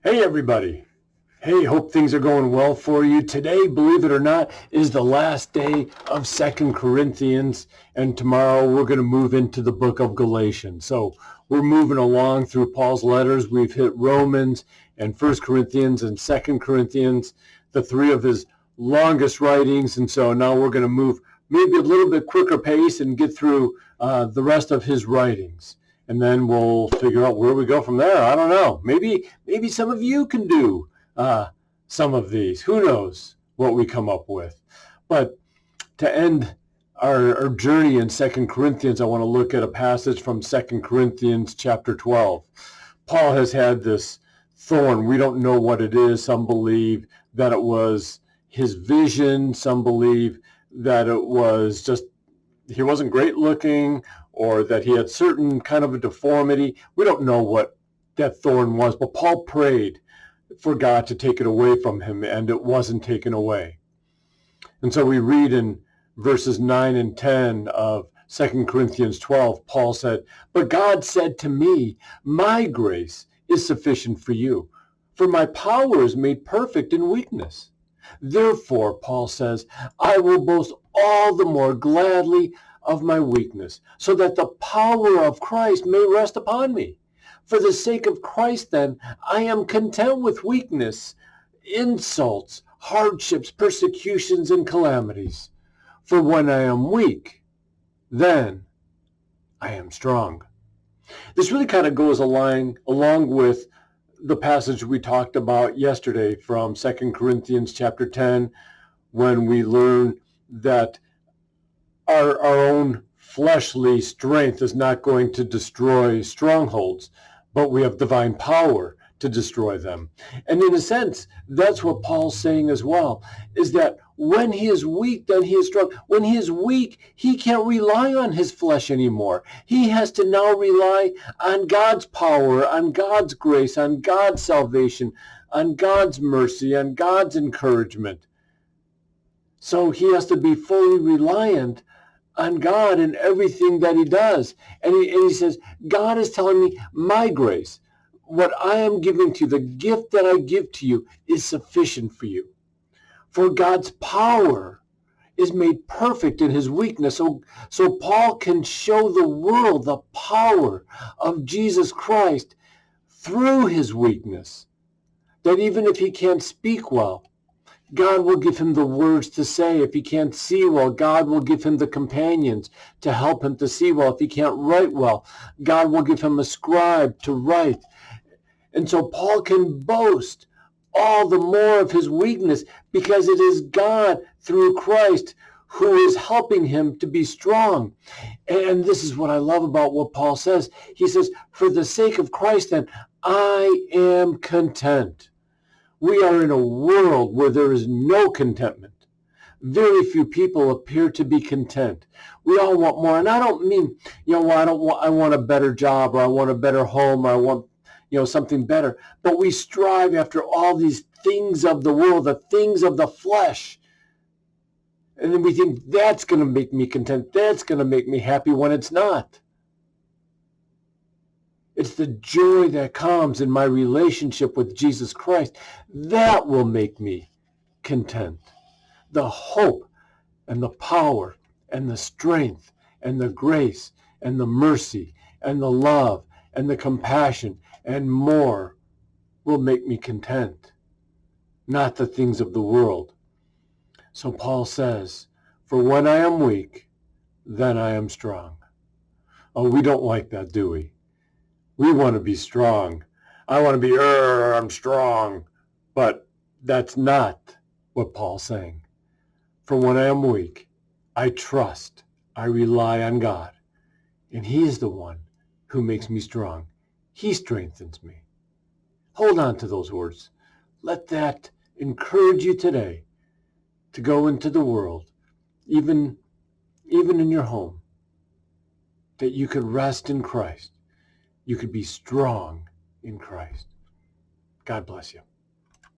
Hey, everybody. Hey, hope things are going well for you. Today, believe it or not, is the last day of Second Corinthians, and tomorrow we're going to move into the book of Galatians. So we're moving along through Paul's letters. We've hit Romans and First Corinthians and Second Corinthians, the three of his longest writings. And so now we're going to move maybe a little bit quicker pace and get through the rest of his writings. And then we'll figure out where we go from there. I don't know. Maybe some of you can do some of these. Who knows what we come up with? But to end our journey in Second Corinthians, I want to look at a passage from Second Corinthians chapter 12. Paul has had this thorn. We don't know what it is. Some believe that it was his vision. Some believe that it was just he wasn't great looking, or that he had certain kind of a deformity. We don't know what that thorn was, but Paul prayed for God to take it away from him, and it wasn't taken away. And so we read in verses 9 and 10 of 2 Corinthians 12, Paul said, "But God said to me, my grace is sufficient for you, for my power is made perfect in weakness. Therefore," Paul says, "I will boast all the more gladly of my weakness, so that the power of Christ may rest upon me. For the sake of Christ, then, I am content with weakness, insults, hardships, persecutions, and calamities. For when I am weak, then I am strong." This really kind of goes along with the passage we talked about yesterday from 2 Corinthians chapter 10, when we learn that our own fleshly strength is not going to destroy strongholds, but we have divine power to destroy them. And in a sense, that's what Paul's saying as well, is that when he is weak, then he is strong. When he is weak, he can't rely on his flesh anymore. He has to now rely on God's power, on God's grace, on God's salvation, on God's mercy, on God's encouragement. So he has to be fully reliant on God in everything that he does. And he says, God is telling me my grace, what I am giving to you, the gift that I give to you, is sufficient for you. For God's power is made perfect in his weakness. So Paul can show the world the power of Jesus Christ through his weakness. That even if he can't speak well, God will give him the words to say. If he can't see well, God will give him the companions to help him to see well. If he can't write well, God will give him a scribe to write. And so Paul can boast all the more of his weakness, because it is God through Christ who is helping him to be strong. And this is what I love about what Paul says. He says, for the sake of Christ, then, I am content. We are in a world where there is no contentment. Very few people appear to be content. We all want more. And I don't mean, I want a better job, or I want a better home, or I want, something better. But we strive after all these things of the world, the things of the flesh. And then we think that's going to make me content. That's going to make me happy, when it's not. It's the joy that comes in my relationship with Jesus Christ that will make me content. The hope and the power and the strength and the grace and the mercy and the love and the compassion and more will make me content, not the things of the world. So Paul says, for when I am weak, then I am strong. Oh, we don't like that, do we? We want to be strong. I want to be, I'm strong. But that's not what Paul's saying. For when I am weak, I trust, I rely on God. And he is the one who makes me strong. He strengthens me. Hold on to those words. Let that encourage you today to go into the world, even in your home, that you could rest in Christ. You could be strong in Christ. God bless you.